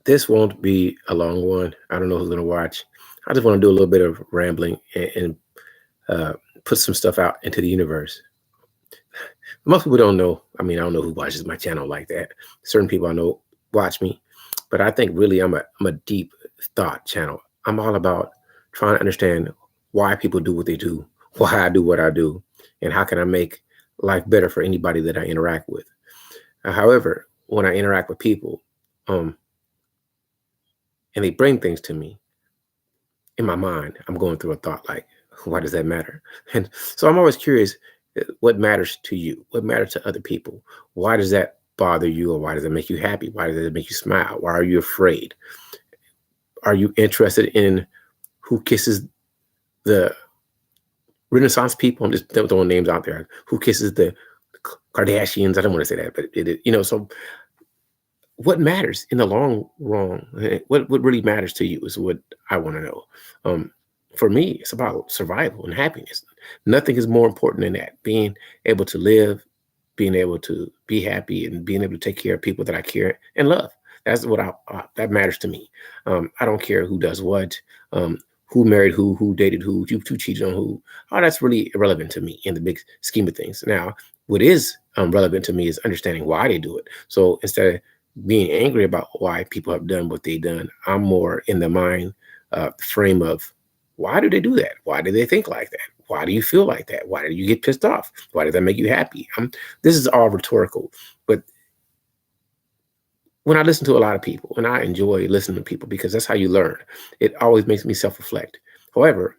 This won't be a long one. I don't know who's going to watch. I just want to do a little bit of rambling and uh, put some stuff out into the universe. Most people don't know. I mean, I don't know who watches my channel like that. Certain people I know watch me, but I think really I'm a deep thought channel. I'm all about trying to understand why people do what they do, why I do what I do, and how can I make life better for anybody that I interact with. However, when I interact with people, um, and they bring things to me, in my mind, I'm going through a thought like, why does that matter? And so I'm always curious, what matters to you? What matters to other people? Why does that bother you, or why does it make you happy? Why does it make you smile? Why are you afraid? Are you interested in who kisses the Renaissance people? I'm just throwing names out there. Who kisses the Kardashians? I don't want to say that, but so what matters in the long run? What really matters to you is what I want to know. For me, it's about survival and happiness. Nothing is more important than that. Being able to live, being able to be happy, and being able to take care of people that I care and love. That's what that matters to me. I don't care who does what, who married who dated who cheated on who. Oh, that's really irrelevant to me in the big scheme of things. Now, what is relevant to me is understanding why they do it. So instead of being angry about why people have done what they've done, I'm more in the mind frame of, why do they do that? Why do they think like that? Why do you feel like that? Why do you get pissed off? Why does that make you happy? This is all rhetorical, but when I listen to a lot of people, and I enjoy listening to people because that's how you learn, it always makes me self-reflect. However,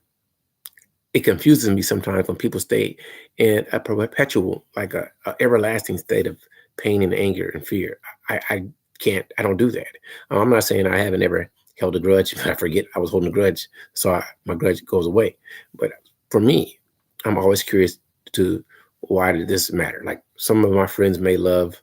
it confuses me sometimes when people stay in a perpetual, like a everlasting state of pain and anger and fear. I can't, I don't do that. I'm not saying I haven't ever held a grudge, but I forget I was holding a grudge, so my grudge goes away. But for me, I'm always curious to, why did this matter? Like, some of my friends may love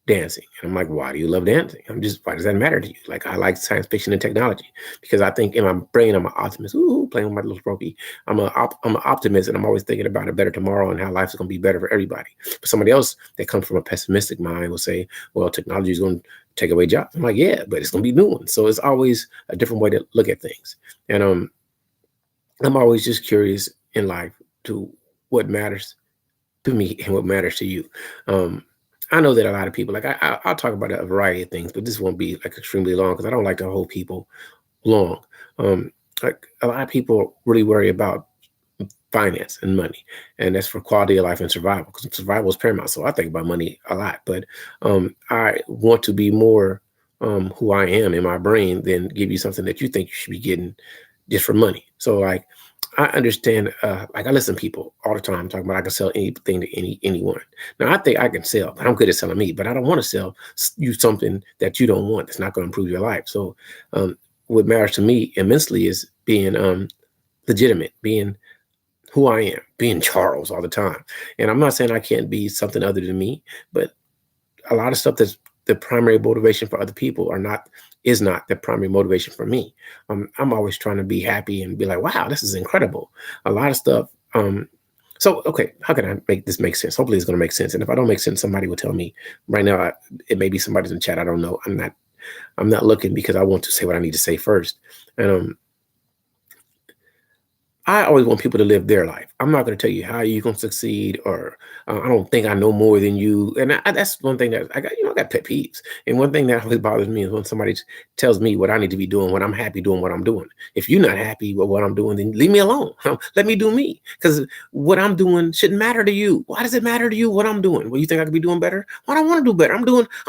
dancing, and I'm like, why do you love dancing? Why does that matter to you? Like, I like science fiction and technology because I think in my brain I'm an optimist. Ooh, playing with my little trophy. I'm an optimist, and I'm always thinking about a better tomorrow and how life's going to be better for everybody. But somebody else that comes from a pessimistic mind will say, well, technology is going to take away jobs. I'm like, yeah, but it's going to be new ones. So it's always a different way to look at things. And I'm always just curious in life to what matters to me and what matters to you. I know that a lot of people, like, I'll talk about a variety of things, but this won't be like extremely long because I don't like to hold people long. Like, a lot of people really worry about finance and money, and that's for quality of life and survival, because survival is paramount. So I think about money a lot, but I want to be more who I am in my brain than give you something that you think you should be getting just for money. So, like, I understand, like, I listen to people all the time talking about I can sell anything to anyone. Now, I think I can sell, but I'm good at selling me, but I don't want to sell you something that you don't want, that's not going to improve your life. So what matters to me immensely is being legitimate, being who I am, being Charles all the time. And I'm not saying I can't be something other than me, but a lot of stuff that's the primary motivation for other people is not the primary motivation for me. I'm always trying to be happy and be like, wow, this is incredible. A lot of stuff. So, okay, how can I make this make sense? Hopefully it's going to make sense. And if I don't make sense, somebody will tell me. Right now, it may be somebody's in the chat. I don't know. I'm not looking because I want to say what I need to say first. And I always want people to live their life. I'm not going to tell you how you're going to succeed, or I don't think I know more than you. And that's one thing that I got. I got pet peeves. And one thing that always bothers me is when somebody tells me what I need to be doing when I'm happy doing what I'm doing. If you're not happy with what I'm doing, then leave me alone. Let me do me, because what I'm doing shouldn't matter to you. Why does it matter to you what I'm doing? Well, you think I could be doing better? Why don't I want to do better? I'm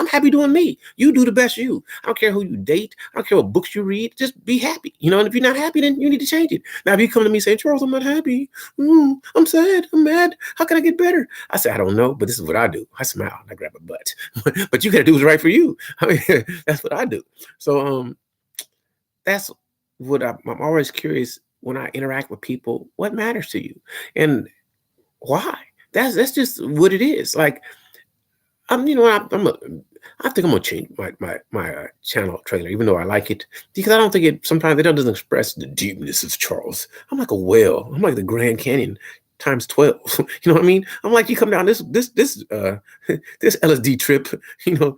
happy doing me. You do the best you. I don't care who you date. I don't care what books you read. Just be happy. And if you're not happy, then you need to change it. Now, if you come to me saying, Charles, I'm not happy. I'm sad. I'm mad. How can I get better? I say, I don't know, but this is what I do. I smile. I grab a butt. But you got to do what's right for you. I mean, that's what I do. So that's what I'm always curious when I interact with people. What matters to you, and why? That's just what it is. Like, I think I'm gonna change my channel trailer, even though I like it, because I don't think sometimes it doesn't express the deepness of Charles. I'm like a whale. I'm like the Grand Canyon times 12. You know what I mean? I'm like, you come down this LSD trip, you're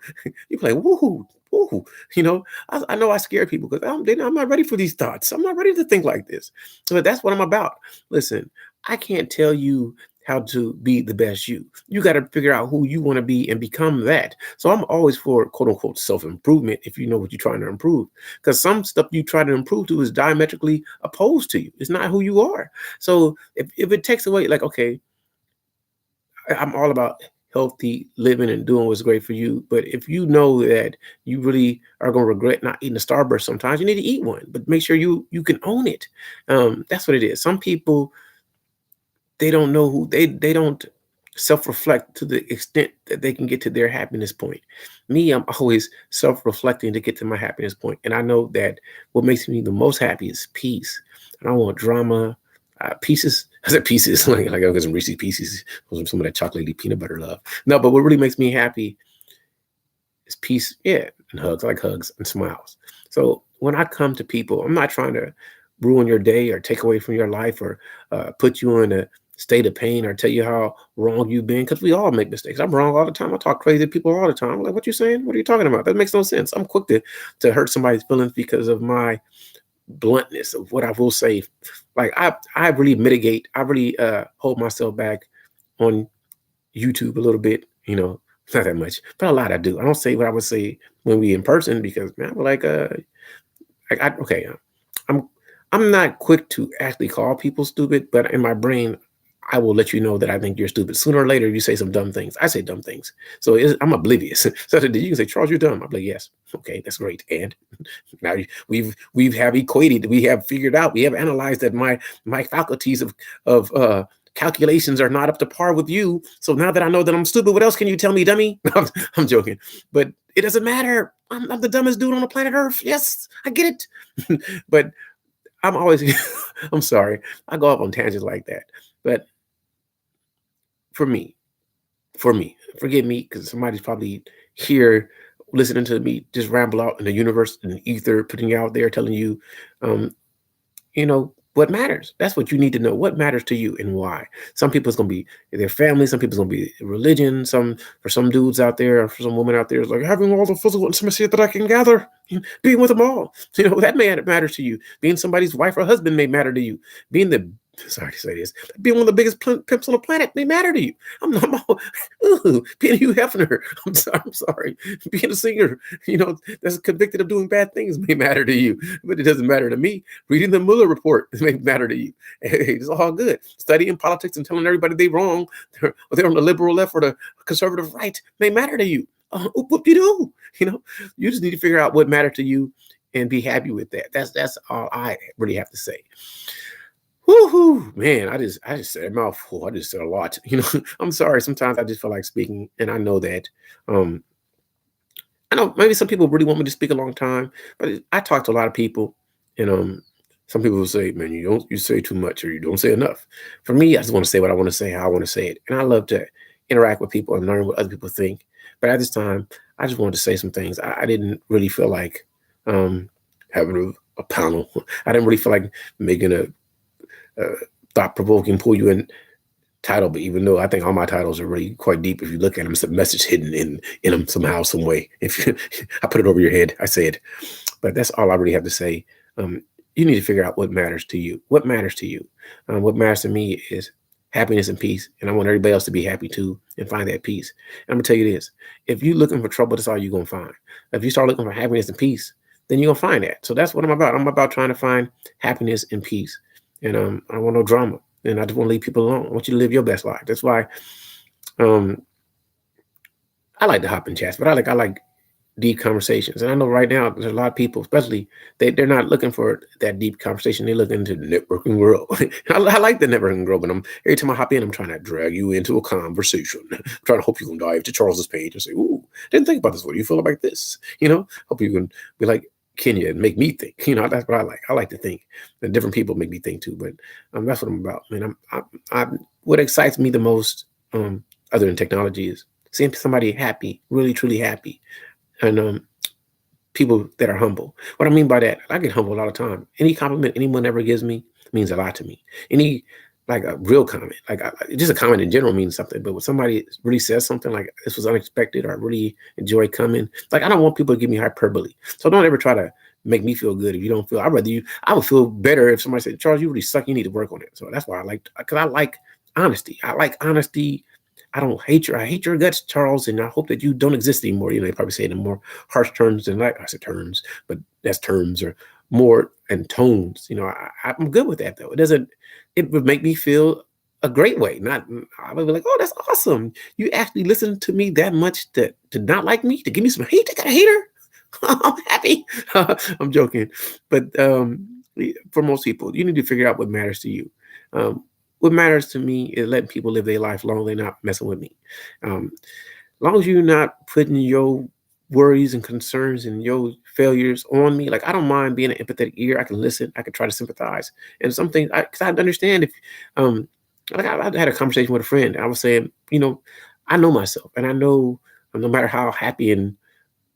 like, woohoo, Ooh, I know I scare people because I'm not ready for these thoughts. I'm not ready to think like this. But that's what I'm about. Listen, I can't tell you how to be the best you. You got to figure out who you want to be and become that. So I'm always for quote unquote self-improvement if you know what you're trying to improve. Because some stuff you try to improve to is diametrically opposed to you. It's not who you are. So if it takes away, like, okay, I'm all about healthy living and doing what's great for you. But if you know that you really are going to regret not eating a Starburst sometimes, you need to eat one, but make sure you can own it. That's what it is. Some people, they don't know who they don't self-reflect to the extent that they can get to their happiness point. Me, I'm always self-reflecting to get to my happiness point. And I know that what makes me the most happy is peace. I don't want drama. Pieces, I said pieces, like I got some Reese's Pieces, some of that chocolatey peanut butter love. No, but what really makes me happy is peace, yeah, and hugs. I like hugs and smiles. So when I come to people, I'm not trying to ruin your day or take away from your life or put you in a state of pain or tell you how wrong you've been, because we all make mistakes. I'm wrong all the time. I talk crazy to people all the time. I'm like, what you saying? What are you talking about? That makes no sense. I'm quick to hurt somebody's feelings because of my bluntness of what I will say. Like I really mitigate. I really hold myself back on YouTube a little bit. Not that much, but a lot I do. I don't say what I would say when we in person because man, I'm like okay, I'm I'm not quick to actually call people stupid, but in my brain, I will let you know that I think you're stupid. Sooner or later, you say some dumb things. I say dumb things, so I'm oblivious. So you can say, Charles, you're dumb. I'm like, yes, okay, that's great. And now we have figured out, we have analyzed that my faculties of calculations are not up to par with you. So now that I know that I'm stupid, what else can you tell me, dummy? I'm joking, but it doesn't matter. I'm the dumbest dude on the planet Earth. Yes, I get it. But I'm always, I'm sorry, I go off on tangents like that. But for me, forgive me, because somebody's probably here listening to me just ramble out in the universe, in the ether, putting you out there, telling you, um, what matters. That's what you need to know. What matters to you and why. Some people it's gonna be their family. Some people's gonna be religion. For some dudes out there, or for some women out there, it's like having all the physical intimacy that I can gather, being with them all. That matters to you. Being somebody's wife or husband may matter to you. Being the Sorry to say this, being one of the biggest pimps on the planet may matter to you. Being Hugh Hefner. I'm sorry. Being a singer, that's convicted of doing bad things may matter to you, but it doesn't matter to me. Reading the Mueller report may matter to you. Hey, it's all good. Studying politics and telling everybody they're wrong, they're on the liberal left or the conservative right, may matter to you. Whoop-de-doo. You just need to figure out what matters to you and be happy with that. That's all I really have to say. Woo-hoo, man, I just said a mouthful. I just said a lot. I'm sorry. Sometimes I just feel like speaking, and I know that. I know maybe some people really want me to speak a long time, but I talk to a lot of people, and some people will say, "Man, you say too much, or you don't say enough." For me, I just want to say what I want to say, how I want to say it, and I love to interact with people and learn what other people think. But at this time, I just wanted to say some things. I didn't really feel like having a panel. I didn't really feel like making a thought-provoking, pull you in title, but even though I think all my titles are really quite deep, if you look at them, it's a message hidden in them somehow, some way. If I put it over your head, I say it. But that's all I really have to say. You need to figure out what matters to you. What matters to you? What matters to me is happiness and peace, and I want everybody else to be happy too and find that peace. And I'm gonna tell you this: if you're looking for trouble, that's all you're gonna find. If you start looking for happiness and peace, then you're gonna find that. So that's what I'm about. I'm about trying to find happiness and peace. And I don't want no drama. And I just want to leave people alone. I want you to live your best life. That's why I like to hop in chats, but I like deep conversations. And I know right now there's a lot of people, especially they're not looking for that deep conversation. They're looking into the networking world. I like the networking world, but every time I hop in, I'm trying to drag you into a conversation. I'm trying to hope you can dive to Charles's page and say, "Ooh, didn't think about this. What do you feel about this?" Hope you can be like Kenya and make me think. That's what I like. I like to think. And different people make me think too. But that's what I'm about. Man, what excites me the most, other than technology, is seeing somebody happy, really truly happy, and people that are humble. What I mean by that, I get humble all the time. Any compliment anyone ever gives me means a lot to me. Any like a real comment, like just a comment in general means something. But when somebody really says something like this was unexpected or I really enjoy coming, like I don't want people to give me hyperbole. So don't ever try to make me feel good if you don't feel. I would feel better if somebody said, Charles, you really suck. You need to work on it. So that's why because I like honesty. I like honesty. I hate your guts, Charles, and I hope that you don't exist anymore. They probably say it in more harsh terms than I said terms, but that's terms or more and tones. I'm good with that though. It would make me feel a great way. Not, I would be like, oh, that's awesome. You actually listened to me that much to not like me, to give me some hate. I got a hater. I'm happy. I'm joking. But for most people, you need to figure out what matters to you. What matters to me is letting people live their life long they're not messing with me. Long as you're not putting your worries and concerns and your failures on me, like I don't mind being an empathetic ear. I can listen. I can try to sympathize. And some things, because I understand if, like I had a conversation with a friend. I was saying, I know myself, and I know no matter how happy and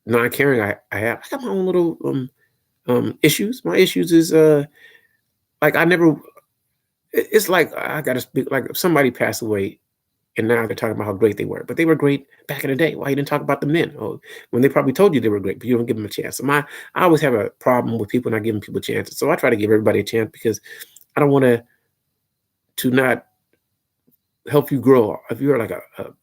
non-caring I got my own little issues. My issues is like I never. It's like I gotta speak. Like if somebody passed away, and now they're talking about how great they were, but they were great back in the day. Why you didn't talk about them then? Oh, when they probably told you they were great, but you don't give them a chance. I always have a problem with people not giving people chances. So I try to give everybody a chance because I don't want to not help you grow. If you're like a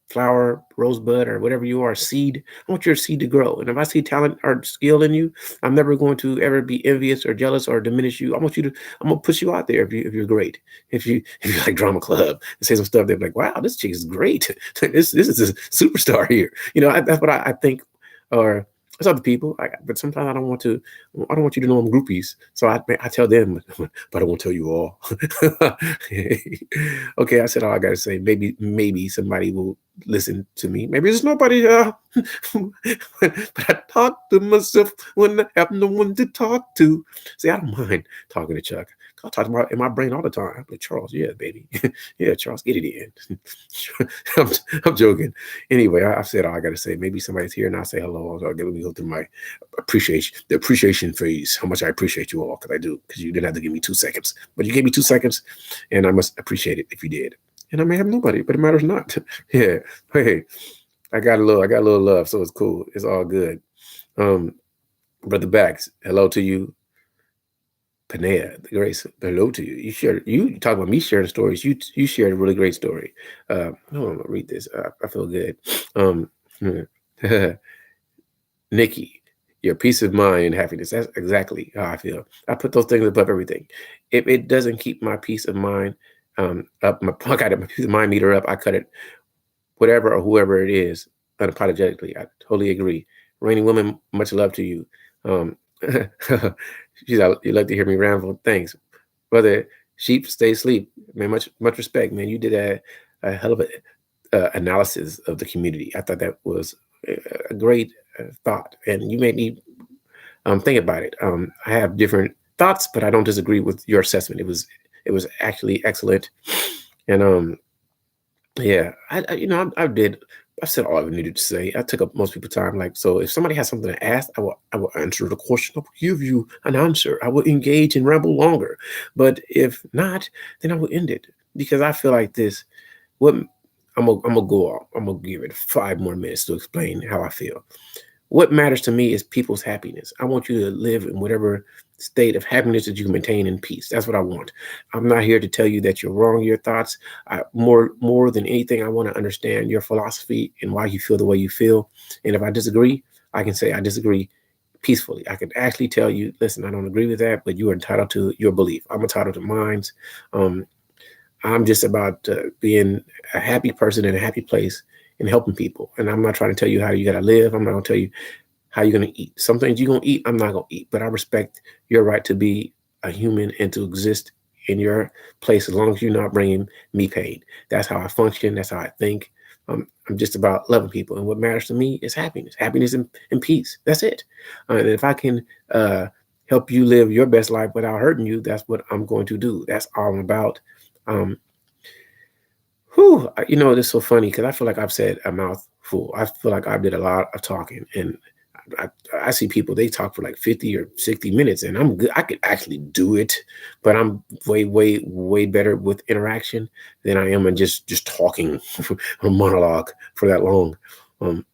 flower, rosebud, or whatever you are, a seed, I want your seed to grow. And if I see talent or skill in you, I'm never going to ever be envious or jealous or diminish you. I'm gonna push you out there if you're great. If you like Dramaklub and say some stuff, they're like, wow, this chick is great. this is a superstar here. That's what I think. Or it's other people, but sometimes I don't want you to know I'm groupies. So I tell them, but I won't tell you all. Okay, I said all I gotta say. Maybe somebody will listen to me. Maybe there's nobody. But I talk to myself when I have no one to talk to. See, I don't mind talking to Chuck. I talk about in my brain all the time. I'm like, Charles, yeah, baby. Yeah, Charles, get it in. I'm joking. Anyway, I've said all I got to say. Maybe somebody's here and I'll say hello. Let me go through my appreciation phase. How much I appreciate you all, because I do. Because you didn't have to give me 2 seconds. But you gave me 2 seconds, and I must appreciate it if you did. And I may have nobody, but it matters not. Yeah. Hey, I got a little love, so it's cool. It's all good. Brother Bax, hello to you. Panea, the Grace, hello to you. You talk about me sharing stories. You shared a really great story. Hold on, I'm gonna read this. I feel good. Nikki, your peace of mind and happiness. That's exactly how I feel. I put those things above everything. If it doesn't keep my peace of mind up, my peace of mind meter up, I cut it. Whatever or whoever it is, unapologetically. I totally agree. Rainy Woman, much love to you. She's out. You like to hear me ramble. Thanks, brother. Sheep, stay asleep. Man, much respect, man. You did a hell of a analysis of the community. I thought that was a great thought, and you made me think about it. I have different thoughts, but I don't disagree with your assessment. It was actually excellent, and yeah, I've said all I needed to say. I took up most people's time. Like, so if somebody has something to ask, I will answer the question. I will give you an answer. I will engage and ramble longer. But if not, then I will end it, because I feel like this. I'm gonna go off. I'm gonna give it 5 more minutes to explain how I feel. What matters to me is people's happiness. I want you to live in whatever state of happiness that you can maintain in peace. That's what I want. I'm not here to tell you that you're wrong in your thoughts. More than anything, I want to understand your philosophy and why you feel the way you feel. And if I disagree, I can say I disagree peacefully. I can actually tell you, listen, I don't agree with that, but you are entitled to your belief. I'm entitled to mine. I'm just about being a happy person in a happy place and helping people. And I'm not trying to tell you how you got to live. I'm not going to tell you how you're going to eat. Some things you're going to eat, I'm not going to eat. But I respect your right to be a human and to exist in your place as long as you're not bringing me pain. That's how I function. That's how I think. I'm just about loving people. And what matters to me is happiness. Happiness and peace. That's it. And if I can help you live your best life without hurting you, that's what I'm going to do. That's all I'm about. It's so funny because I feel like I've said a mouthful. I feel like I did a lot of talking, and I see people, they talk for like 50 or 60 minutes, and I'm good. I could actually do it, but I'm way better with interaction than I am in just talking a monologue for that long. Um,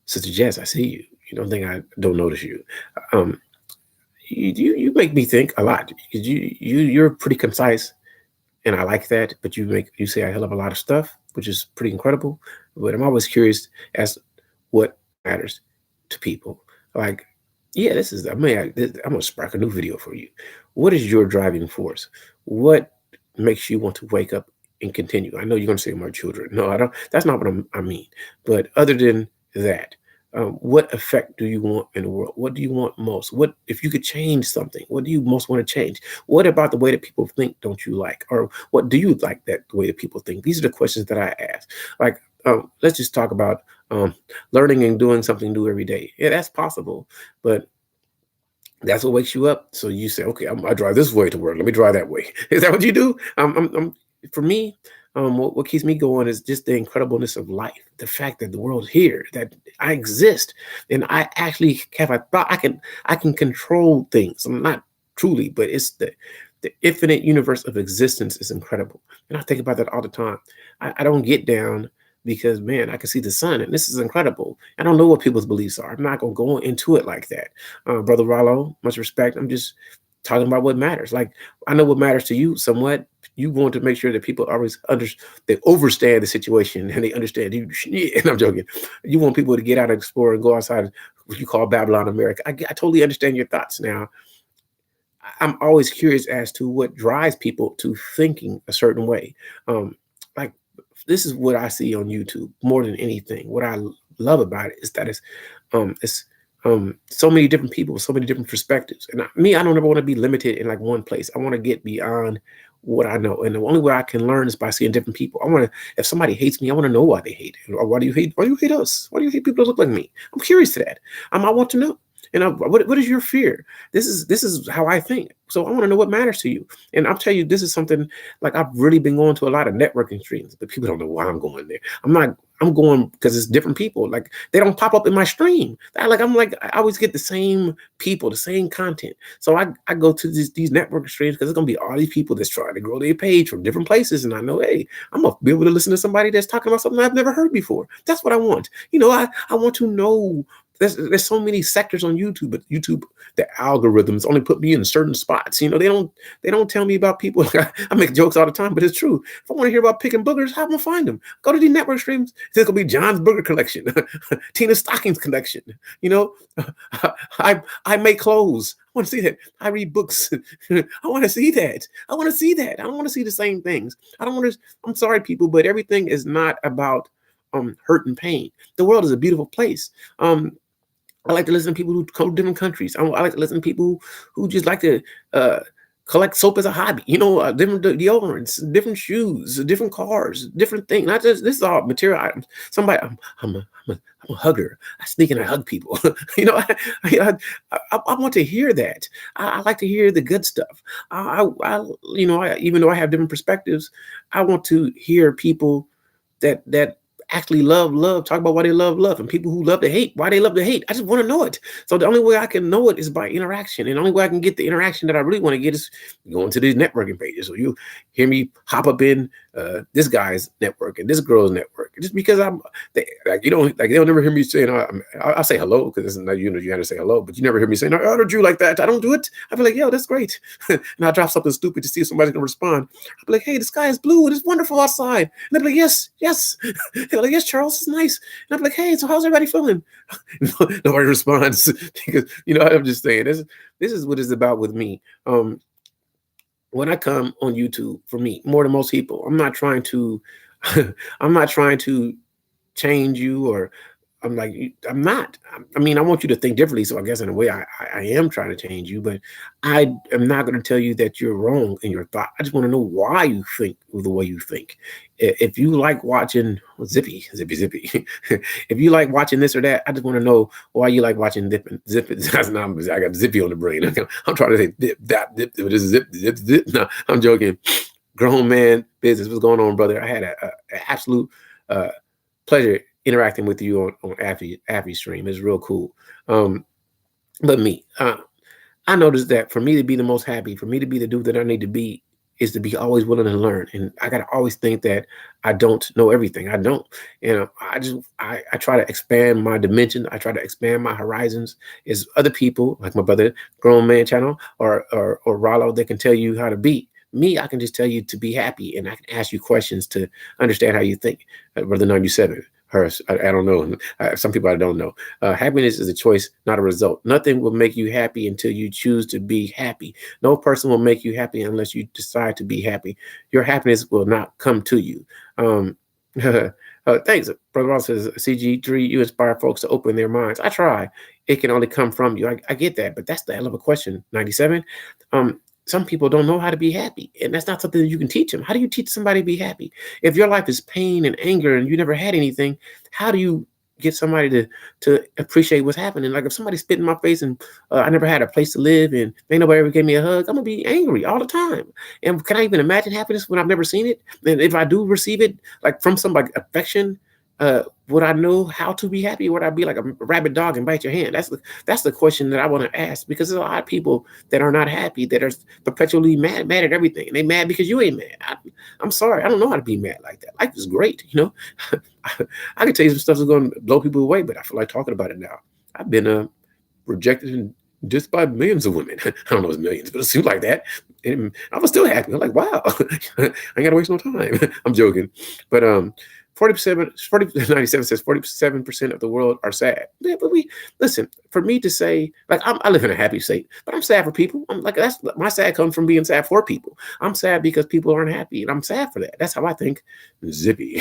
Sister Jess, I see you. You don't think I don't notice you. Um, you make me think a lot. You're pretty concise, and I like that. But you say a hell of a lot of stuff, which is pretty incredible. But I'm always curious as what matters to people. Like, yeah, this is. I'm gonna spark a new video for you. What is your driving force? What makes you want to wake up and continue? I know you're gonna say my children. No, I don't. That's not what I mean. But other than that, what effect do you want in the world? What do you want most? What if you could change something? What do you most want to change? What about the way that people think don't you like, or what do you like that the way that people think? These are the questions that I ask. Like, let's just talk about learning and doing something new every day. Yeah, that's possible, but that's what wakes you up. So you say, okay, I drive this way to work. Let me drive that way. Is that what you do? For me, what keeps me going is just the incredibleness of life. The fact that the world's here, that I exist, and I actually have a thought. I can control things. I'm not truly, but it's the infinite universe of existence is incredible. And I think about that all the time. I don't get down because, man, I can see the sun, and this is incredible. I don't know what people's beliefs are. I'm not going to go into it like that. Brother Rollo, much respect. I'm just talking about what matters. Like, I know what matters to you somewhat. You want to make sure that people always they understand the situation and they understand you. And I'm joking. You want people to get out and explore and go outside what you call Babylon America. I totally understand your thoughts now. I'm always curious as to what drives people to thinking a certain way. Like, this is what I see on YouTube more than anything. What I love about it is that it's so many different people, so many different perspectives. And I don't ever want to be limited in like one place. I want to get beyond what I know. And the only way I can learn is by seeing different people. If somebody hates me, I want to know why they hate it. Or why do you hate us? Why do you hate people that look like me? I'm curious to that. I want to know. And what is your fear? This is how I think. So I want to know what matters to you. And I'll tell you, this is something like I've really been going to a lot of networking streams, but people don't know why I'm going there. I'm going because it's different people. Like, they don't pop up in my stream. I always get the same people, the same content. So I go to these networking streams because it's gonna be all these people that's trying to grow their page from different places. And I know, hey, I'm gonna be able to listen to somebody that's talking about something I've never heard before. That's what I want. I want to know. There's so many sectors on YouTube, but YouTube, the algorithms only put me in certain spots. They don't tell me about people. I make jokes all the time, but it's true. If I want to hear about picking boogers, how am I gonna find them? Go to the network streams. There's gonna be John's Burger Collection, Tina's Stockings Collection. I make clothes. I want to see that. I read books. I want to see that. I want to see that. I don't want to see the same things. I'm sorry, people, but everything is not about hurt and pain. The world is a beautiful place. I like to listen to people who come from different countries. I like to listen to people who just like to collect soap as a hobby. Different deodorants, different shoes, different cars, different things. Not just, this is all material items. I'm a hugger. I sneak and I hug people. I want to hear that. I like to hear the good stuff. Even though I have different perspectives, I want to hear people that actually love, talk about why they love, and people who love to hate, why they love to hate. I just want to know it. So the only way I can know it is by interaction. And the only way I can get the interaction that I really want to get is going to these networking pages. So you hear me hop up in this guy's network and this girl's network, just because they'll never hear me saying, I'll say hello, because you have to say hello, but you never hear me saying, I don't do like that. I don't do it. I'll be like, yo, that's great. And I'll drop something stupid to see if somebody's going to respond. I'll be like, hey, the sky is blue and it's wonderful outside. And they'll be like, yes. They're like, yes, Charles, it's nice. And I'm like, hey, so how's everybody feeling? Nobody responds because, I'm just saying, this is what it's about with me. When I come on YouTube, for me, more than most people, I'm not trying to change you, or I'm not. I want you to think differently. So I guess in a way I am trying to change you, but I am not going to tell you that you're wrong in your thought. I just want to know why you think the way you think. If you like watching Zippy, if you like watching this or that, I just want to know why you like watching Zippy. I got Zippy on the brain. I'm trying to say zip. No, I'm joking. Grown man business. What's going on, brother? I had an absolute pleasure interacting with you on Affy stream. It's real cool. But me, I noticed that for me to be the most happy, for me to be the dude that I need to be, is to be always willing to learn. And I gotta always think that I don't know everything. I don't. I try to expand my dimension. I try to expand my horizons. Is other people like my brother, Grown Man Channel, or Rollo, they can tell you how to be. Me, I can just tell you to be happy, and I can ask you questions to understand how you think. Brother 97. Hers, I don't know. Some people I don't know. Happiness is a choice, not a result. Nothing will make you happy until you choose to be happy. No person will make you happy unless you decide to be happy. Your happiness will not come to you. Thanks, Brother Ross says, CG3, you inspire folks to open their minds. I try. It can only come from you. I get that, but that's the hell of a question, 97. Some people don't know how to be happy, and that's not something that you can teach them. How do you teach somebody to be happy? If your life is pain and anger and you never had anything, how do you get somebody to appreciate what's happening? Like if somebody spit in my face and I never had a place to live and ain't nobody ever gave me a hug, I'm gonna be angry all the time. And can I even imagine happiness when I've never seen it? And if I do receive it, like from somebody affection, would I know how to be happy? Would I be like a rabid dog and bite your hand? That's the question that I want to ask, because there's a lot of people that are not happy, that are perpetually mad at everything, and they mad because you ain't mad. I'm sorry, I don't know how to be mad like that. Life is great, you know. I can tell you some stuff that's going to blow people away, but I feel like talking about it now. I've been rejected and dissed by millions of women. I don't know if it's millions, but it seems like that. And I was still happy. I'm like, wow, I ain't got to waste no time. I'm joking, but 97 says 47% of the world are sad. Yeah, but listen, for me to say, like, I live in a happy state, but I'm sad for people. I'm like, that's my sad comes from being sad for people. I'm sad because people aren't happy, and I'm sad for that. That's how I think. Zippy.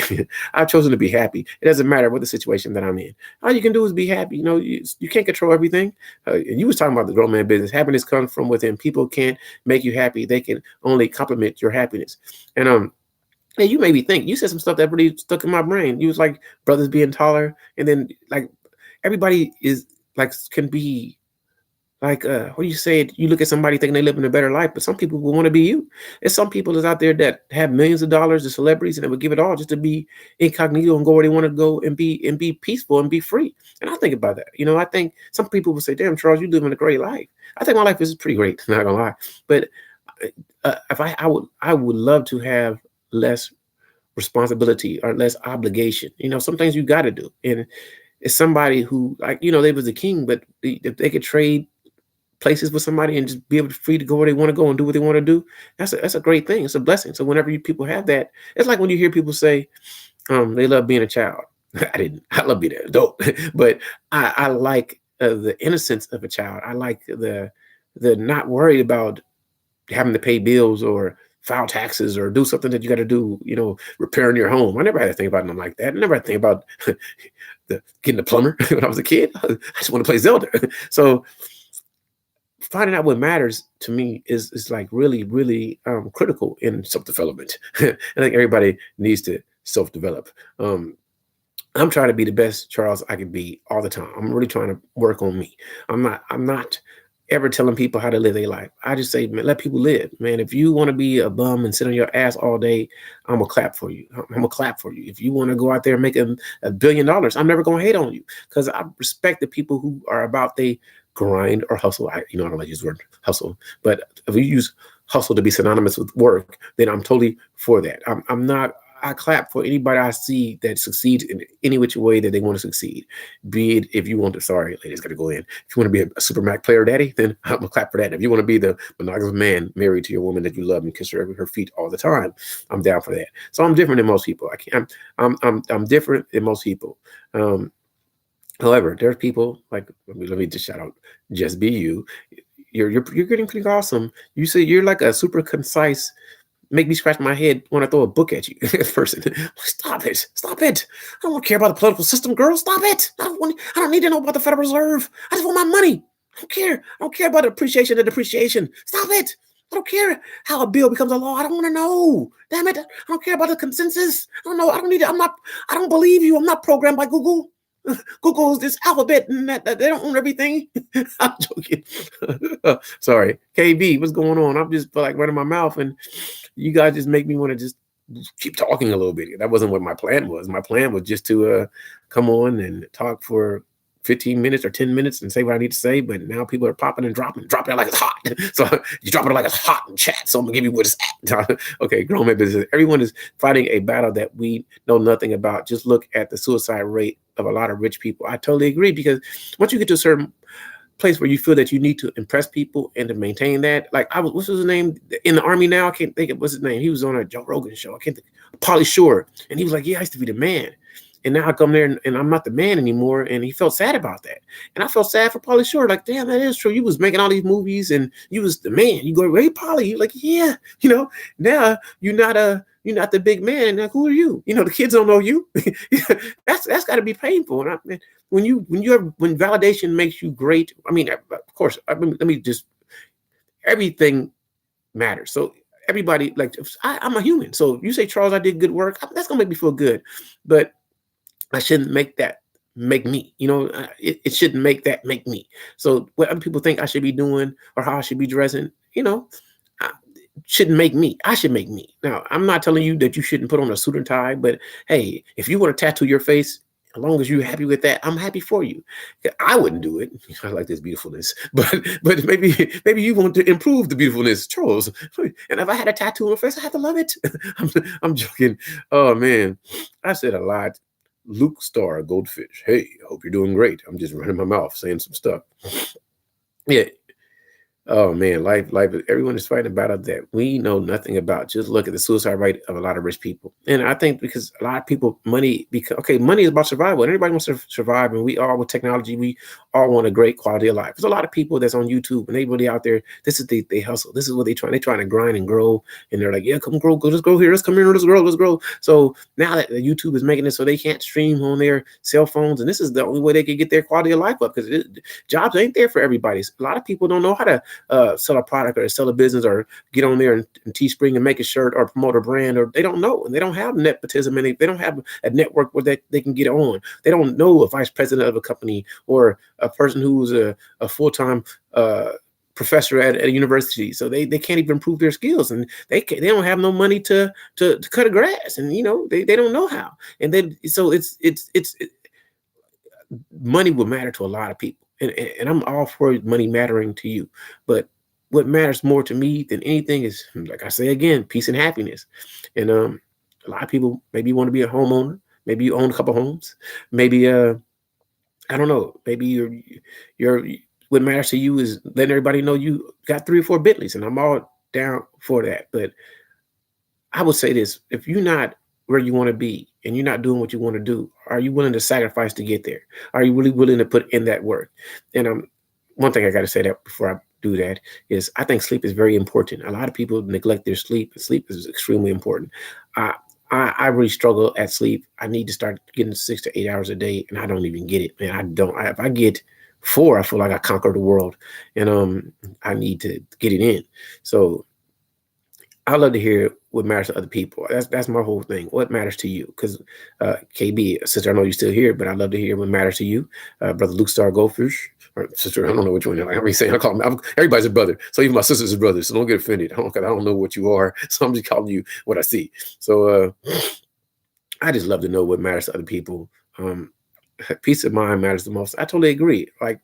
I've chosen to be happy. It doesn't matter what the situation that I'm in. All you can do is be happy. You know, you can't control everything. And you was talking about the grown man business. Happiness comes from within. People can't make you happy. They can only complement your happiness. And yeah, you made me think. You said some stuff that really stuck in my brain. You was like brothers being taller, and then like everybody is like can be like what do you say? You look at somebody thinking they live in a better life, but some people will want to be you. There's some people that's out there that have millions of dollars, the celebrities, and they would give it all just to be incognito and go where they want to go and be peaceful and be free. And I think about that. You know, I think some people will say, "Damn, Charles, you living a great life." I think my life is pretty great. Not gonna lie, but if I would love to have less responsibility or less obligation. You know, some things you got to do. And it's somebody who, like, you know, they was a king, but if they could trade places with somebody and just be able to free to go where they want to go and do what they want to do, that's a great thing. It's a blessing. So whenever people have that, it's like when you hear people say they love being a child. I love being an adult, but I like the innocence of a child. I like the not worried about having to pay bills or file taxes or do something that you got to do, you know, repairing your home. I never had to think about nothing like that. I never had to think about getting a plumber when I was a kid. I just want to play Zelda. So finding out what matters to me is like really, really critical in self-development. I think everybody needs to self-develop. I'm trying to be the best Charles I can be all the time. I'm really trying to work on me. I'm not ever telling people how to live their life. I just say, man, let people live. Man, if you want to be a bum and sit on your ass all day, I'm going to clap for you. I'm going to clap for you. If you want to go out there and make $1 billion, I'm never going to hate on you, because I respect the people who are about they grind or hustle. I don't like to use the word hustle, but if you use hustle to be synonymous with work, then I'm totally for that. I clap for anybody I see that succeeds in any which way that they want to succeed. Be it if you want to, sorry, ladies, got to go in. If you want to be a Super Mac player daddy, then I'm going to clap for that. If you want to be the monogamous man married to your woman that you love and kiss her feet all the time, I'm down for that. So I'm different than most people. I'm different than most people. However, there's people like, let me just shout out, just be you. You're getting pretty awesome. You say you're like a super concise, make me scratch my head when I throw a book at you person. Stop it. I don't care about the political system, girl. Stop it. I don't need to know about the Federal Reserve. I just want my money. I don't care about appreciation and depreciation. Stop it. I don't care how a bill becomes a law. I don't want to know. Damn it. I don't care about the consensus. I don't know. I don't need it. I don't believe you. I'm not programmed by Google. Google's this alphabet and that they don't own everything. I'm joking. Sorry. KB, what's going on? I'm just like running my mouth, and you guys just make me want to just keep talking a little bit. That wasn't what my plan was. My plan was just to come on and talk for 15 minutes or 10 minutes and say what I need to say. But now people are popping and dropping it like it's hot. So you drop it like it's hot in chat. So I'm gonna give you what it's at. Okay, grown man business. Everyone is fighting a battle that we know nothing about. Just look at the suicide rate of a lot of rich people. I totally agree, because once you get to a certain place where you feel that you need to impress people and to maintain that. Like what's his name in the Army now? I can't think of what's his name. He was on a Joe Rogan show. I can't think. Pauly Shore, and he was like, "Yeah, I used to be the man, and now I come there and I'm not the man anymore." And he felt sad about that, and I felt sad for Pauly Shore. Like, damn, that is true. You was making all these movies and you was the man. You go, "Hey, Pauly," you're like, "Yeah, now you're not the big man. Now who are you? The kids don't know you." That's got to be painful. And when validation makes you great, I mean, of course, let me just, everything matters. So everybody, like, I'm a human. So you say, Charles, I did good work. That's gonna make me feel good, but I shouldn't make that make me. It shouldn't make that make me. So what other people think I should be doing or how I should be dressing, shouldn't make me. I should make me. Now, I'm not telling you that you shouldn't put on a suit and tie, but hey, if you want to tattoo your face, as long as you're happy with that, I'm happy for you. I wouldn't do it. I like this beautifulness, but maybe you want to improve the beautifulness, Charles. And if I had a tattoo on my face, I have to love it. I'm joking. Oh man, I said a lot. Luke Star Goldfish. Hey, I hope you're doing great. I'm just running my mouth saying some stuff. Yeah. Oh man, life. Everyone is fighting a battle that we know nothing about. Just look at the suicide rate of a lot of rich people, and I think because a lot of people, money is about survival. And everybody wants to survive, and we all with technology, we all want a great quality of life. There's a lot of people that's on YouTube, and everybody out there. This is they hustle. This is what they're trying to grind and grow, and they're like, yeah, come grow, let's grow here, let's come here, let's grow. So now that YouTube is making it so they can't stream on their cell phones, and this is the only way they can get their quality of life up, because jobs ain't there for everybody. A lot of people don't know how to sell a product or sell a business or get on there and Teespring and make a shirt or promote a brand, or they don't know, and they don't have nepotism, and they don't have a network where they can get on. They don't know a vice president of a company or a person who's a full-time professor at a university, so they can't even improve their skills, and they don't have no money to cut a grass, and they don't know how, and then so it's money will matter to a lot of people. And I'm all for money mattering to you. But what matters more to me than anything is, like I say again, peace and happiness. And a lot of people, maybe you want to be a homeowner. Maybe you own a couple homes. Maybe, I don't know. Maybe what matters to you is letting everybody know you got 3 or 4 Bentleys. And I'm all down for that. But I would say this: if you're not where you want to be and you're not doing what you want to do, are you willing to sacrifice to get there? Are you really willing to put in that work? And one thing I got to say that before I do that is I think sleep is very important. A lot of people neglect their sleep. Sleep is extremely important. I really struggle at sleep. I need to start getting 6 to 8 hours a day, and I don't even get it, man. I don't. If I get 4, I feel like I conquered the world, and I need to get it in. So I love to hear what matters to other people. That's my whole thing. What matters to you? Because KB, sister, I know you're still here, but I love to hear what matters to you. Brother Luke Star Goldfish, or sister, I don't know which one. I'm saying I call him. Everybody's a brother, so even my sister's a brother. So don't get offended. I don't know what you are, so I'm just calling you what I see. So I just love to know what matters to other people. Peace of mind matters the most. I totally agree. Like,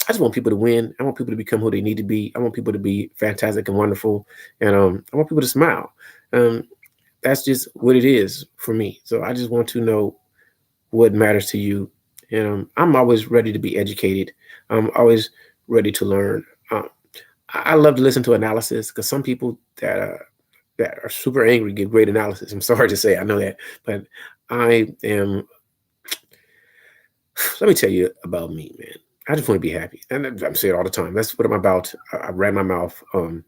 I just want people to win. I want people to become who they need to be. I want people to be fantastic and wonderful. And I want people to smile. That's just what it is for me. So I just want to know what matters to you. And I'm always ready to be educated. I'm always ready to learn. I love to listen to analysis, because some people that are super angry give great analysis. I'm sorry to say, I know that. But I am, let me tell you about me, man. I just want to be happy. And I'm saying it all the time. That's what I'm about. I ran my mouth. I'm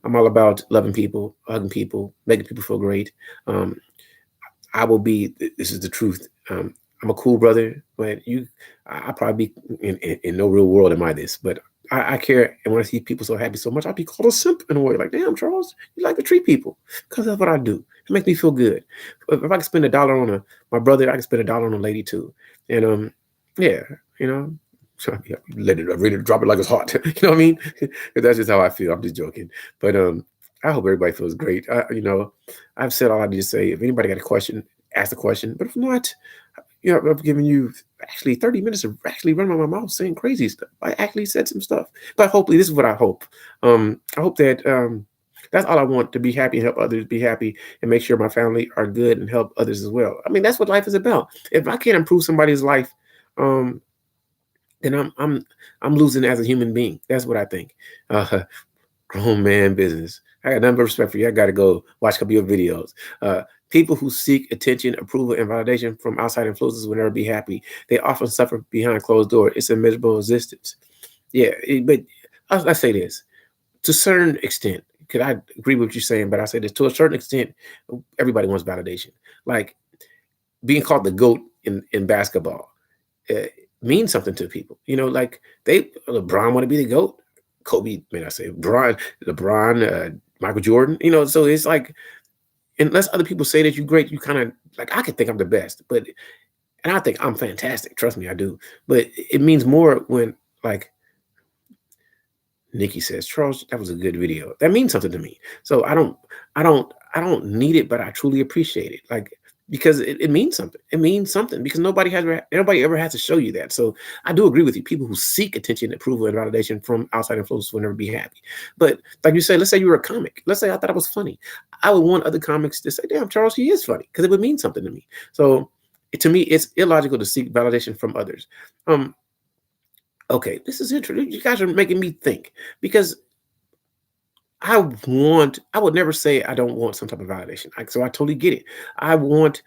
all about loving people, hugging people, making people feel great. I will be, this is the truth. I'm a cool brother, but I probably be in no real world am I this, but I care. And when I see people so happy so much, I'll be called a simp in a way. Like, damn, Charles, you like to treat people, because that's what I do. It makes me feel good. If I can spend $1 on my brother, I can spend $1 on a lady too. And yeah, let it really drop it like it's hot. You know what I mean? That's just how I feel. I'm just joking. But I hope everybody feels great. I've said all I need to say. If anybody got a question, ask the question. But if not, I've given you actually 30 minutes of actually running my mouth saying crazy stuff. I actually said some stuff. But hopefully, this is what I hope. I hope that that's all I want, to be happy and help others be happy and make sure my family are good and help others as well. I mean, that's what life is about. If I can't improve somebody's life, um, then I'm losing as a human being. That's what I think. Grown man business. I got nothing but respect for you. I got to go watch a couple of your videos. People who seek attention, approval, and validation from outside influences will never be happy. They often suffer behind closed doors. It's a miserable existence. Yeah, but I say this to a certain extent, because I agree with what you're saying, but I say this to a certain extent, everybody wants validation. Like being called the GOAT in basketball means something to people. Like LeBron want to be the GOAT. Kobe, may I say, LeBron, Michael Jordan. So it's like, unless other people say that you're great, you kind of like, I could think I'm the best, and I think I'm fantastic. Trust me, I do. But it means more when, like, Nikki says, Charles, that was a good video. That means something to me. So I don't need it, but I truly appreciate it. Like, because it means something. It means something because nobody ever has to show you that. So I do agree with you. People who seek attention, approval, and validation from outside influences will never be happy. But like you say, let's say you were a comic. Let's say I thought I was funny. I would want other comics to say, damn, Charles, he is funny, because it would mean something to me. So to me, it's illogical to seek validation from others. Okay, this is interesting. You guys are making me think, because I would never say I don't want some type of validation. So I totally get it. I want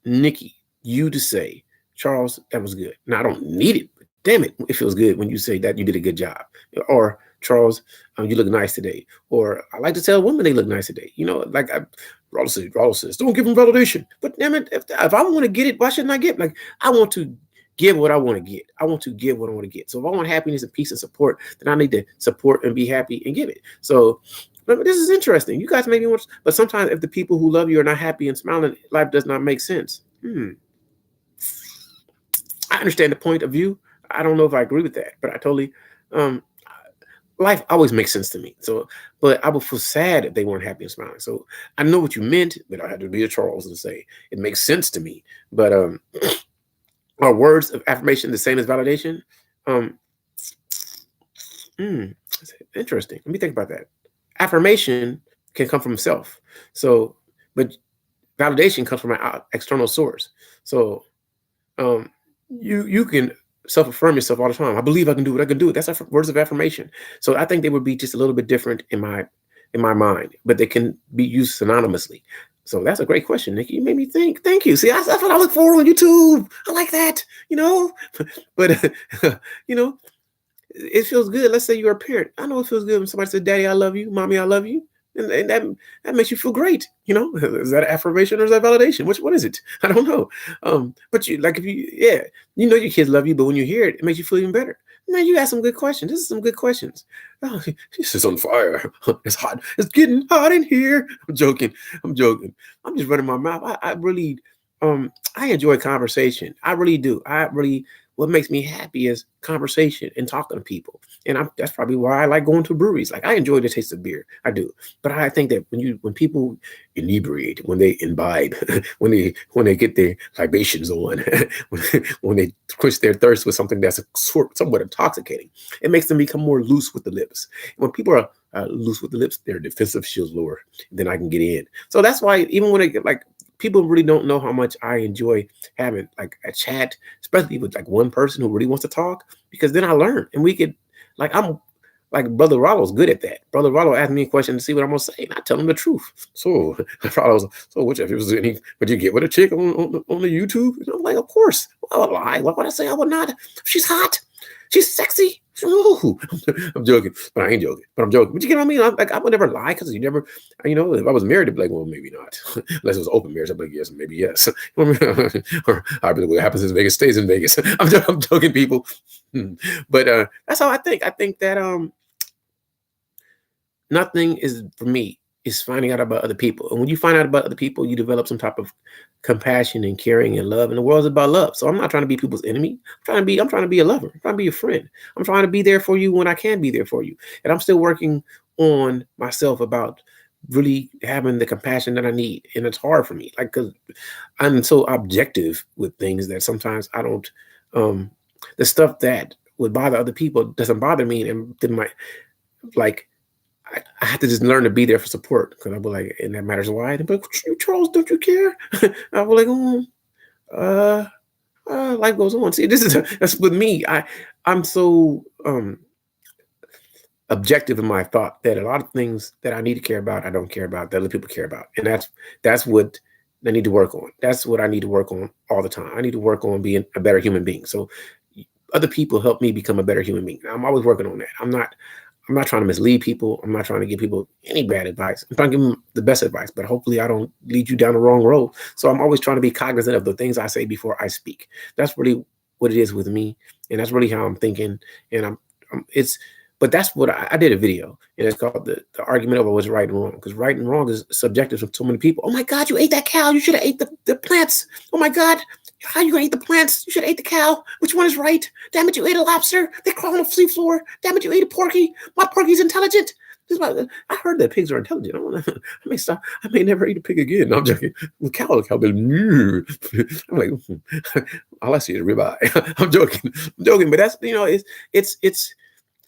Nikki, you to say, Charles, that was good. Now I don't need it, but damn it feels good when you say that you did a good job. Or Charles, you look nice today. Or I like to tell women they look nice today. Like Rollo says, don't give them validation. But damn it, if I want to get it, why shouldn't I get it? Like, I want to give what I want to get. I want to give what I want to get. So if I want happiness and peace and support, then I need to support and be happy and give it. So this is interesting. You guys maybe want, but sometimes if the people who love you are not happy and smiling, life does not make sense. I understand the point of view. I don't know if I agree with that, but I totally, life always makes sense to me. So, but I would feel sad if they weren't happy and smiling. So I know what you meant, but I had to be a Charles and say, it makes sense to me. But, are words of affirmation the same as validation? Interesting. Let me think about that. Affirmation can come from self. So, but validation comes from an external source. So, you can self-affirm yourself all the time. I believe I can do what I can do. That's words of affirmation. So I think they would be just a little bit different in my mind, but they can be used synonymously. So that's a great question, Nikki. You made me think. Thank you. See, that's what I look for on YouTube. I like that, But it feels good. Let's say you're a parent. I know it feels good when somebody says, "Daddy, I love you. Mommy, I love you," and that makes you feel great. Is that affirmation or is that validation? Which one is it? I don't know. But if your kids love you, but when you hear it, it makes you feel even better. Man, you asked some good questions. This is some good questions. Oh, this is on fire. It's hot. It's getting hot in here. I'm joking. I'm just running my mouth. I really, I enjoy conversation. I really do. What makes me happy is conversation and talking to people. And that's probably why I like going to breweries. Like, I enjoy the taste of beer. I do. But I think that when people inebriate, when they imbibe, when they get their libations on, when they quench their thirst with something that's somewhat intoxicating, it makes them become more loose with the lips. When people are loose with the lips, their defensive shields lower. Then I can get in. So that's why even when I get people really don't know how much I enjoy having like a chat, especially with like one person who really wants to talk, because then I learn and we could I'm like Brother Rollo's good at that. Brother Rollo asked me a question to see what I'm gonna say, and I tell him the truth. So Rollo's, would you get with a chick on the YouTube? And I'm like, of course. I would lie. What would I say? I would not. She's hot. She's sexy. Ooh. I'm joking, but I ain't joking. But I'm joking. But you get what I mean? I would never lie, because you never, if I was married, I'd be like, well, maybe not. Unless it was open marriage, I'd be like, yes, maybe yes. Or I'd be like, what happens in Vegas stays in Vegas. I'm joking, people. But that's how I think. I think that nothing is, for me, is finding out about other people. And when you find out about other people, you develop some type of compassion and caring and love. And the world is about love. So I'm not trying to be people's enemy. I'm trying to be a lover. I'm trying to be a friend. I'm trying to be there for you when I can be there for you. And I'm still working on myself about really having the compassion that I need. And it's hard for me, like, because I'm so objective with things that sometimes I don't, um, the stuff that would bother other people doesn't bother me. And then like, I have to just learn to be there for support, because I'll be like, and that matters why. And they'll be like, Charles, don't you care? I'll be like, uh, life goes on. See, that's with me. I'm so objective in my thought that a lot of things that I need to care about, I don't care about, that other people care about. And that's what I need to work on. That's what I need to work on all the time. I need to work on being a better human being. So other people help me become a better human being. I'm always working on that. I'm not trying to mislead people. I'm not trying to give people any bad advice. I'm trying to give them the best advice, but hopefully I don't lead you down the wrong road. So I'm always trying to be cognizant of the things I say before I speak. That's really what it is with me. And that's really how I'm thinking. And but that's what I did a video, and it's called the argument over what's right and wrong, because right and wrong is subjective to so many people. Oh my God, you ate that cow. You should have ate the plants. Oh my God, how you gonna eat the plants? You should have ate the cow. Which one is right? Damn it, you ate a lobster. They crawl on the sea floor. Damn it, you ate a porky. My porky's intelligent. I heard that pigs are intelligent. I may stop. I may never eat a pig again. No, I'm joking. The cow, I'm like, all I see is ribeye. I'm joking, but that's it's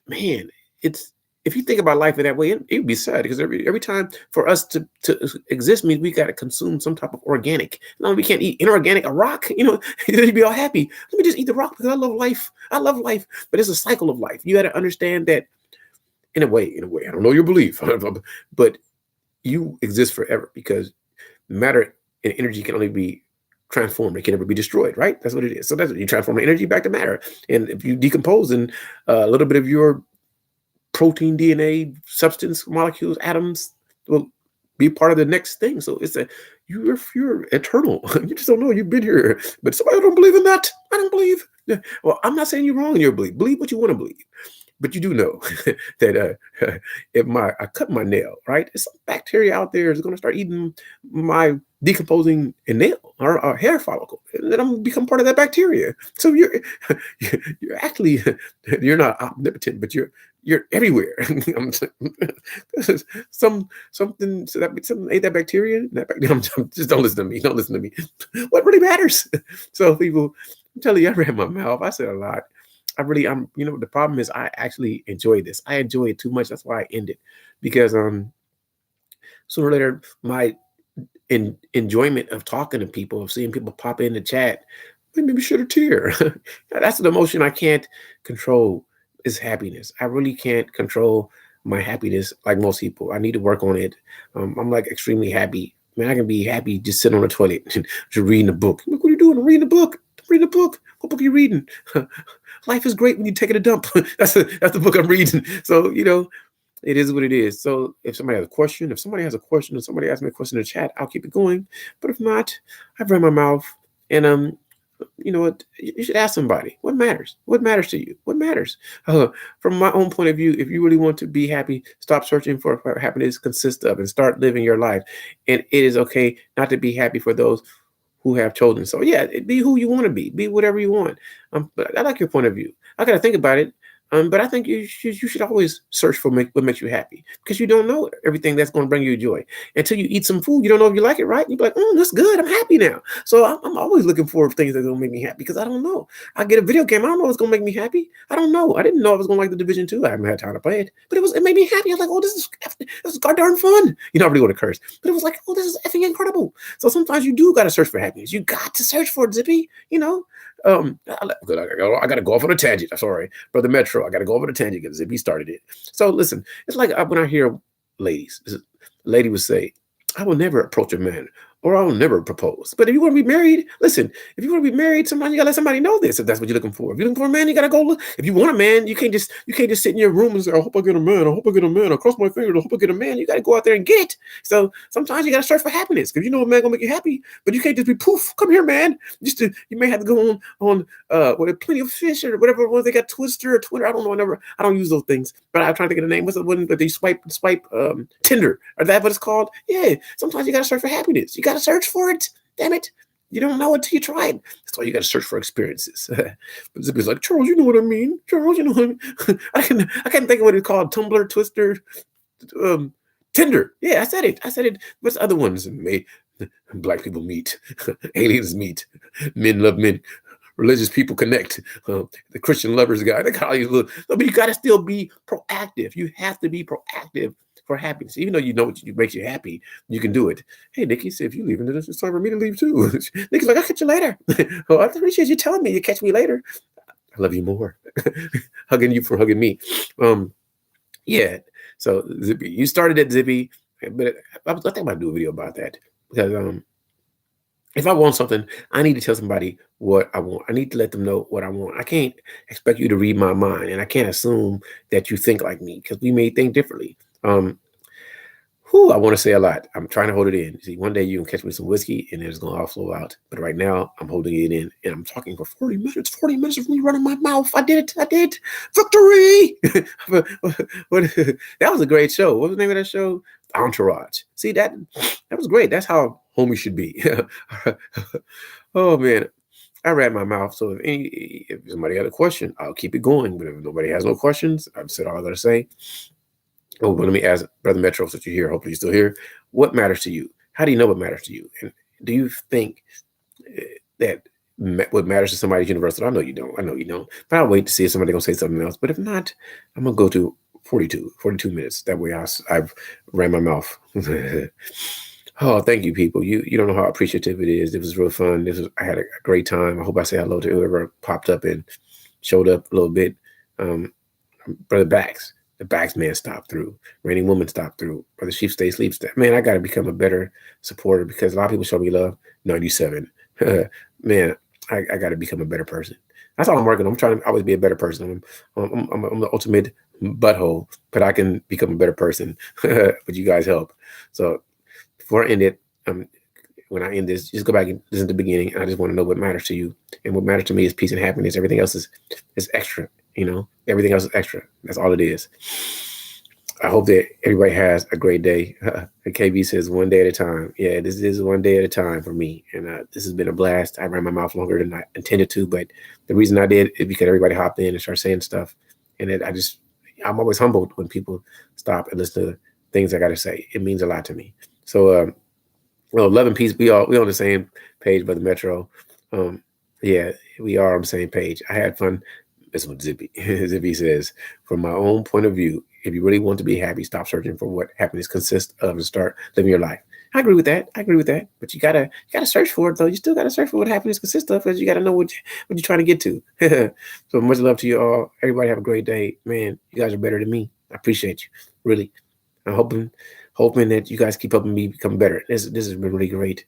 man, it's if you think about life in that way, it would be sad, because every time for us to exist means we got to consume some type of organic. No, we can't eat inorganic, a rock. You'd be all happy. Let me just eat the rock because I love life. I love life, but it's a cycle of life. You got to understand that in a way. I don't know your belief, but you exist forever, because matter and energy can only be transformed. It can never be destroyed, right? That's what it is. So that's what you transform the energy back to matter. And if you decompose in a little bit of your protein, DNA, substance, molecules, atoms will be part of the next thing. So you're eternal. You just don't know you've been here. But somebody don't believe in that. I don't believe. Well, I'm not saying you're wrong in your belief. Believe what you want to believe. But you do know that if I cut my nail, right, some bacteria out there is going to start eating my decomposing nail or hair follicle, and then I'm going to become part of that bacteria. So you're actually, you're not omnipotent, but you're everywhere. Something ate that bacteria. Just don't listen to me. Don't listen to me. What really matters? So people, I'm telling you, I ran my mouth. I said a lot. The problem is I actually enjoy this. I enjoy it too much. That's why I end it, because sooner or later my enjoyment of talking to people, of seeing people pop in the chat, made me shed a tear. That's an emotion I can't control, is happiness. I really can't control my happiness like most people. I need to work on it. I'm like extremely happy. Man, I can be happy just sitting on the toilet and just reading a book. Look, what are you doing? I'm reading a book. I'm reading a book. What book are you reading? Life is great when you're taking a dump. That's the book I'm reading. So, it is what it is. So if somebody has a question, or somebody asks me a question in the chat, I'll keep it going. But if not, I've run my mouth. And you know what? You should ask somebody. What matters? What matters to you? What matters? From my own point of view, if you really want to be happy, stop searching for what happiness consists of and start living your life. And it is okay not to be happy for those who have chosen. So yeah, be who you want to be. Be whatever you want. But I like your point of view. I got to think about it. But I think you should always search for what makes you happy, because you don't know everything that's going to bring you joy until you eat some food. You don't know if you like it, right? You're like, that's good. I'm happy now. So I'm always looking for things that are going to make me happy, because I don't know. I get a video game. I don't know what's going to make me happy. I don't know. I didn't know I was going to like the Division 2. I haven't had time to play it, but it made me happy. I was like, this is darn fun. I really want to curse, but it was like, this is effing incredible. So sometimes you do got to search for happiness. You got to search for it, Zippy. I got to go off on a tangent. I'm sorry, Brother Metro. I got to go over the tangent because Zippy started it. So listen, it's like when I hear ladies, a lady would say, I will never approach a man, or I will never propose. But if you want to be married, listen, if you want to be married, sometimes you got to let somebody know this, if that's what you're looking for. If you're looking for a man, you got to go look. If you want a man, you can't just sit in your room and say, I hope I get a man. I hope I get a man. I cross my fingers. I hope I get a man. You got to go out there and get it. So sometimes you got to search for happiness, because you know a man gonna make you happy, but you can't just be poof, come here, man. You may have to go on with Plenty of Fish or whatever it was. They got Twister or Twitter. I don't know. I don't use those things, but I'm trying to think of the name. What's the one that they swipe Tinder? Or that what it's called? Yeah. Sometimes you got to search for happiness. You got to search for it. Damn it. You don't know it till you try it. That's why you got to search for experiences. But Zippy's like, Charles, you know what I mean? Charles, you know what I mean? I can't think of what it's called. Tumblr, Twister, Tinder. Yeah, I said it. I said it. What's the other ones? Black people meet. Aliens meet. Men love men. Religious people connect. The Christian lovers guy. They got all these little. But you got to still be proactive. You have to be proactive for happiness. Even though you know what makes you happy, you can do it. Hey, Nikki, say if you leave, it's time for me to leave too. Nikki's like, I'll catch you later. Oh, I appreciate you telling me. You catch me later. I love you more. Hugging you for hugging me. Yeah. So Zippy, you started at Zippy, but I think I might do a video about that because if I want something, I need to tell somebody what I want. I need to let them know what I want. I can't expect you to read my mind, and I can't assume that you think like me because we may think differently. I want to say a lot. I'm trying to hold it in. See, one day you can catch me some whiskey and it's going to all flow out. But right now, I'm holding it in and I'm talking for 40 minutes. 40 minutes of me running my mouth. I did it. I did. Victory! That was a great show. What was the name of that show? Entourage. See, that was great. That's how homies should be. Oh, man. I ran my mouth. So if somebody had a question, I'll keep it going. But if nobody has no questions, I've said all I got to say. Oh, but let me ask Brother Metro, since you're here, hopefully you're still here. What matters to you? How do you know what matters to you? And do you think that what matters to somebody is universal? I know you don't. I know you don't. But I'll wait to see if somebody's going to say something else. But if not, I'm going to go to 42 minutes. That way I've ran my mouth. Oh, thank you, people. You don't know how appreciative it is. It was real fun. I had a great time. I hope I say hello to whoever popped up and showed up a little bit. Brother Bax. The Bax man stopped through. Raining Woman stopped through. Brother Sheep Stay Sleeps. Man, I got to become a better supporter because a lot of people show me love. 97. Man, I got to become a better person. That's all I'm working on. I'm trying to always be a better person. I'm the ultimate butthole, but I can become a better person. But you guys help. So before I end it, when I end this, just go back and listen to the beginning. I just want to know what matters to you. And what matters to me is peace and happiness. Everything else is extra. Everything else is extra. That's all it is. I hope that everybody has a great day. KB says 1 day at a time. Yeah, this is 1 day at a time for me. And this has been a blast. I ran my mouth longer than I intended to, but the reason I did is because everybody hopped in and started saying stuff. And I'm always humbled when people stop and listen to things I got to say. It means a lot to me. So, love and peace. We on the same page, Brother Metro. Yeah, we are on the same page. I had fun. This one, Zippy. Zippy says, from my own point of view, if you really want to be happy, stop searching for what happiness consists of and start living your life. I agree with that. But you gotta search for it though. You still gotta search for what happiness consists of because you gotta know what you're trying to get to. So much love to you all. Everybody have a great day. Man, you guys are better than me. I appreciate you. Really. I'm hoping that you guys keep helping me become better. This has been really great.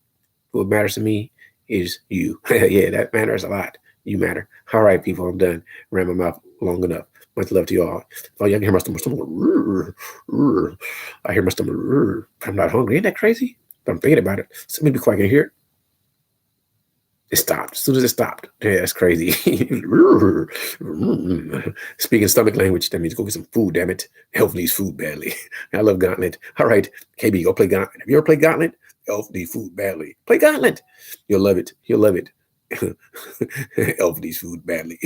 What matters to me is you. Yeah, that matters a lot. You matter. All right, people, I'm done. Ran my mouth long enough. Much love to you all. Oh, you can hear my stomach. I hear my stomach. I'm not hungry. Ain't that crazy? But I'm thinking about it. So maybe quiet. Can you hear it? It stopped. As soon as it stopped. Yeah, that's crazy. Speaking stomach language, that means go get some food, damn it. Elf needs food badly. I love Gauntlet. All right, KB, go play Gauntlet. Have you ever played Gauntlet? Elf needs food badly. Play Gauntlet. You'll love it. You'll love it. Elf needs food badly.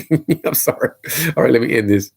I'm sorry. All right, let me end this.